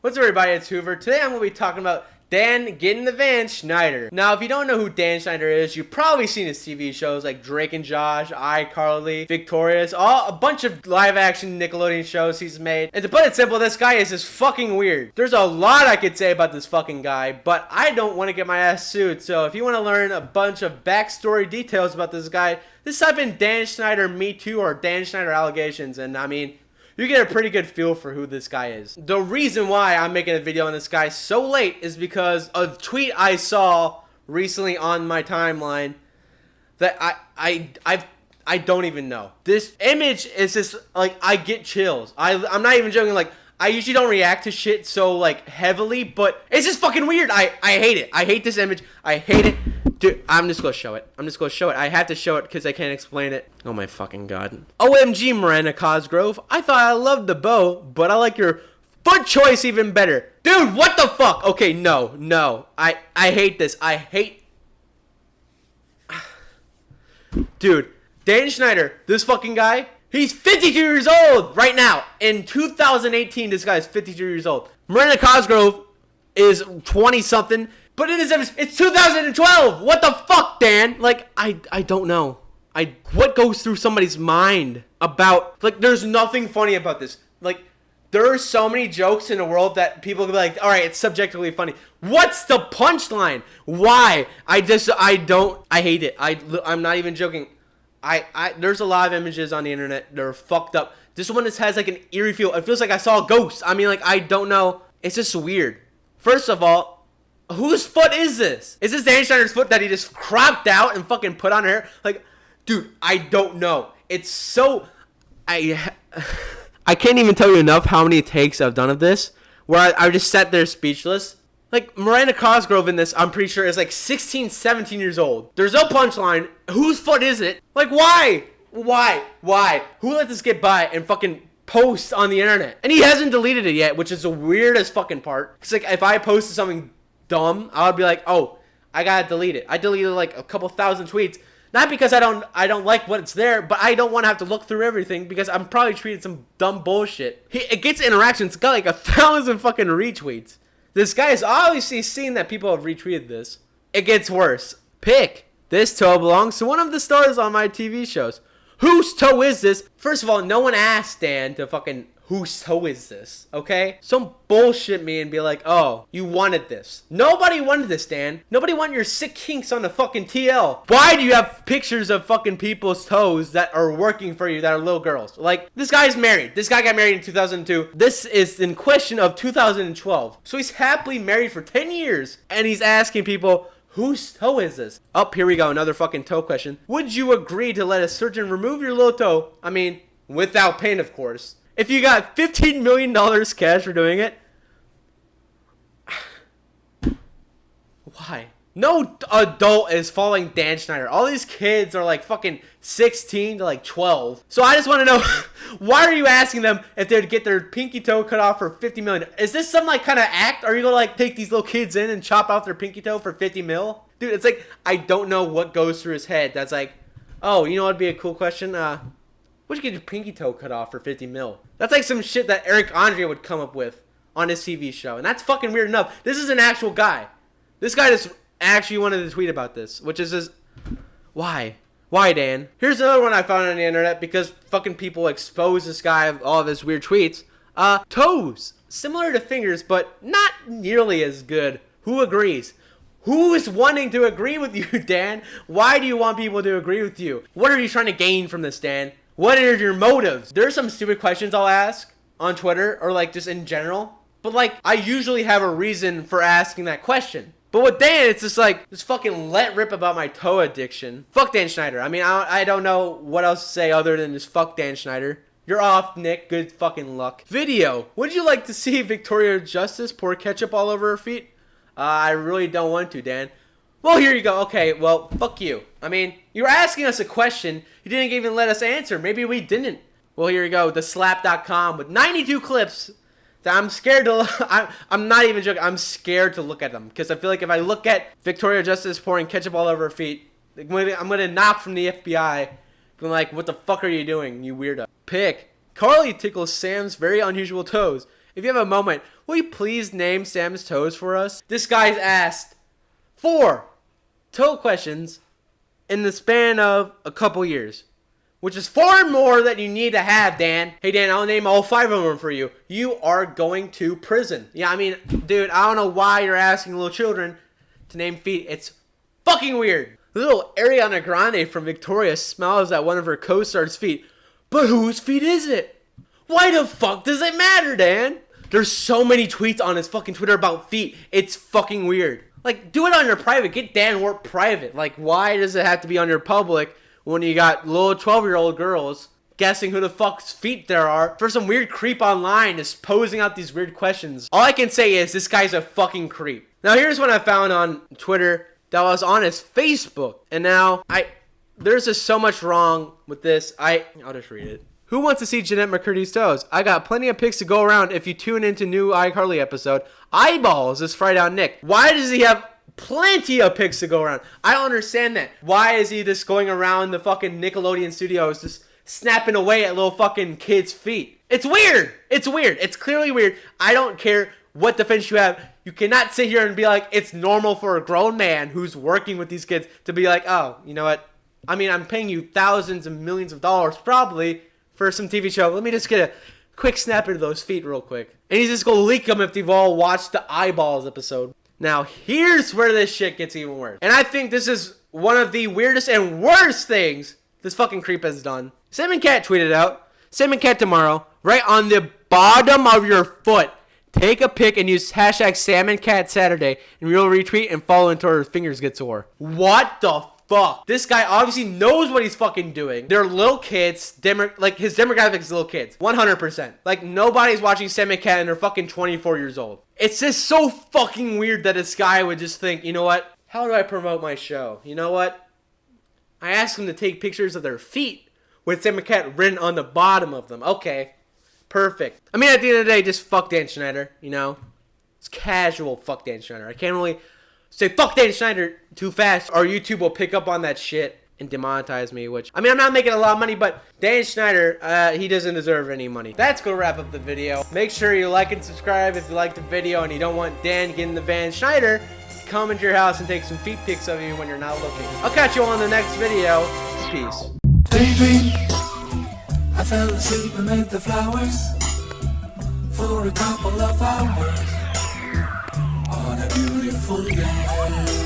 What's up, everybody? It's Hooverr. Today I'm going to be talking about Dan getting the van Schneider. Now, if you don't know who Dan Schneider is, you've probably seen his TV shows like Drake and Josh, iCarly, Victorious, a bunch of live-action Nickelodeon shows he's made. And to put it simple, this guy is just fucking weird. There's a lot I could say about this fucking guy, but I don't want to get my ass sued. So if you want to learn a bunch of backstory details about this guy, just type in Dan Schneider Me Too or Dan Schneider allegations, and I mean, you get a pretty good feel for who this guy is. The reason why I'm making a video on this guy so late is because of a tweet I saw recently on my timeline that I don't even know. This image is just like, I get chills. I'm not even joking. Like, I usually don't react to shit so like heavily, but it's just fucking weird. I hate it. I hate this image. I hate it. Dude, I'm just gonna show it. I have to show it because I can't explain it. Oh my fucking god. OMG, Miranda Cosgrove. I thought I loved the bow, but I like your foot choice even better. Dude, what the fuck? Okay, no. I hate this. I hate... Dude, Dan Schneider, this fucking guy, he's 52 years old right now. In 2018, this guy is 52 years old. Miranda Cosgrove is 20-something. But in this episode, it's 2012. What the fuck, Dan? Like, I don't know. What goes through somebody's mind about, like, there's nothing funny about this. Like, there are so many jokes in the world that people can be like, all right, it's subjectively funny. What's the punchline? Why? I hate it. I'm not even joking. There's a lot of images on the internet that are fucked up. This one just has like an eerie feel. It feels like I saw a ghost. I mean, like, I don't know. It's just weird. First of all, whose foot is this? Is this Dan Schneider's foot that he just cropped out and fucking put on her? Like, dude, I don't know. It's so... I can't even tell you enough how many takes I've done of this, where I just sat there speechless. Like, Miranda Cosgrove in this, I'm pretty sure, is like 16, 17 years old. There's no punchline. Whose foot is it? Like, why? Why? Who let this get by and fucking post on the internet? And he hasn't deleted it yet, which is the weirdest fucking part. Because, like, if I posted something dumb, I would be like, oh, I gotta delete it. I deleted like a couple thousand tweets, not because I don't like what's there, but I don't want to have to look through everything because I'm probably tweeting some dumb bullshit. It gets interactions. It's got like 1,000 fucking retweets. This guy is obviously seen that people have retweeted this. It gets worse. Pick. This toe belongs to one of the stars on my TV shows. Whose toe is this? First of all, no one asked Dan to fucking, whose toe is this? Okay? Some bullshit me and be like, oh, you wanted this. Nobody wanted this, Dan. Nobody wanted your sick kinks on the fucking TL. Why do you have pictures of fucking people's toes that are working for you that are little girls? Like, this guy's married. This guy got married in 2002. This is in question of 2012. So he's happily married for 10 years. And he's asking people, whose toe is this? Oh, here we go. Another fucking toe question. Would you agree to let a surgeon remove your little toe? I mean, without pain, of course. If you got $15 million cash for doing it, why? No adult is following Dan Schneider. All these kids are like fucking 16 to like 12. So I just want to know, why are you asking them if they'd get their pinky toe cut off for $50 million? Is this some like kind of act? Are you gonna like take these little kids in and chop off their pinky toe for 50 mil? Dude, it's like, I don't know what goes through his head. That's like, oh, you know what'd be a cool question? Would you get your pinky toe cut off for 50 mil? That's like some shit that Eric Andre would come up with on his TV show. And that's fucking weird enough. This is an actual guy. This guy just actually wanted to tweet about this. Which is just... Why? Why, Dan? Here's another one I found on the internet because fucking people expose this guy of all of his weird tweets. Toes. Similar to fingers, but not nearly as good. Who agrees? Who is wanting to agree with you, Dan? Why do you want people to agree with you? What are you trying to gain from this, Dan? What are your motives? There's some stupid questions I'll ask on Twitter or like just in general. But like, I usually have a reason for asking that question. But with Dan, it's just like, just fucking let rip about my toe addiction. Fuck Dan Schneider. I mean, I don't know what else to say other than just fuck Dan Schneider. You're off, Nick. Good fucking luck. Video. Would you like to see Victoria Justice pour ketchup all over her feet? I really don't want to, Dan. Well, here you go. Okay, well, fuck you. I mean, you were asking us a question. You didn't even let us answer. Maybe we didn't. Well, here you go. TheSlap.com with 92 clips that I'm scared to... I'm not even joking. I'm scared to look at them. Because I feel like if I look at Victoria Justice pouring ketchup all over her feet, I'm going to knock from the FBI. Being like, what the fuck are you doing, you weirdo? Pick. Carly tickles Sam's very unusual toes. if you have a moment, will you please name Sam's toes for us? This guy's asked 4 toe questions in the span of a couple years, which is far more than you need to have, Dan. Hey, Dan, I'll name all 5 of them for you. You are going to prison. Yeah, I mean, dude, I don't know why you're asking little children to name feet. It's fucking weird. Little Ariana Grande from Victoria smiles at one of her co-stars' feet. But whose feet is it? Why the fuck does it matter, Dan? There's so many tweets on his fucking Twitter about feet. It's fucking weird. Like, do it on your private. Get Dan Wart private. Like, why does it have to be on your public when you got little 12-year-old girls guessing who the fuck's feet there are for some weird creep online just posing out these weird questions? All I can say is this guy's a fucking creep. Now, here's what I found on Twitter that was on his Facebook. And now, there's just so much wrong with this. I'll just read it. Who wants to see Jeanette McCurdy's toes? I got plenty of pics to go around if you tune into new iCarly episode. Eyeballs is fried out Nick. Why does he have plenty of pics to go around? I don't understand that. Why is he just going around the fucking Nickelodeon studios just snapping away at little fucking kids' feet? It's weird. It's weird. It's clearly weird. I don't care what defense you have. You cannot sit here and be like, it's normal for a grown man who's working with these kids to be like, oh, you know what? I mean, I'm paying you thousands and millions of dollars probably for some TV show. Let me just get a quick snap into those feet real quick. And he's just going to leak them if you've all watched the Eyeballs episode. Now, here's where this shit gets even worse. And I think this is one of the weirdest and worst things this fucking creep has done. Sam and Cat tweeted out, Sam and Cat tomorrow, right on the bottom of your foot. Take a pic and use hashtag Sam and Cat Saturday, and we'll retweet and follow until her fingers get sore. What the fuck? This guy obviously knows what he's fucking doing. They're little kids. Like, his demographic is little kids. 100%. Like, nobody's watching Sam and Cat and they're fucking 24 years old. It's just so fucking weird that this guy would just think, you know what? How do I promote my show? You know what? I asked them to take pictures of their feet with Sam and Cat written on the bottom of them. Okay. Perfect. I mean, at the end of the day, just fuck Dan Schneider, you know? It's casual fuck Dan Schneider. I can't really say fuck Dan Schneider too fast or YouTube will pick up on that shit and demonetize me, which, I mean, I'm not making a lot of money, but Dan Schneider, he doesn't deserve any money. That's gonna wrap up the video. Make sure you like and subscribe if you like the video and you don't want Dan getting the Van Schneider come into your house and take some feet pics of you when you're not looking. I'll catch you on the next video. Peace. Daydream, I fell asleep amid the flowers for a couple of hours on a beautiful day.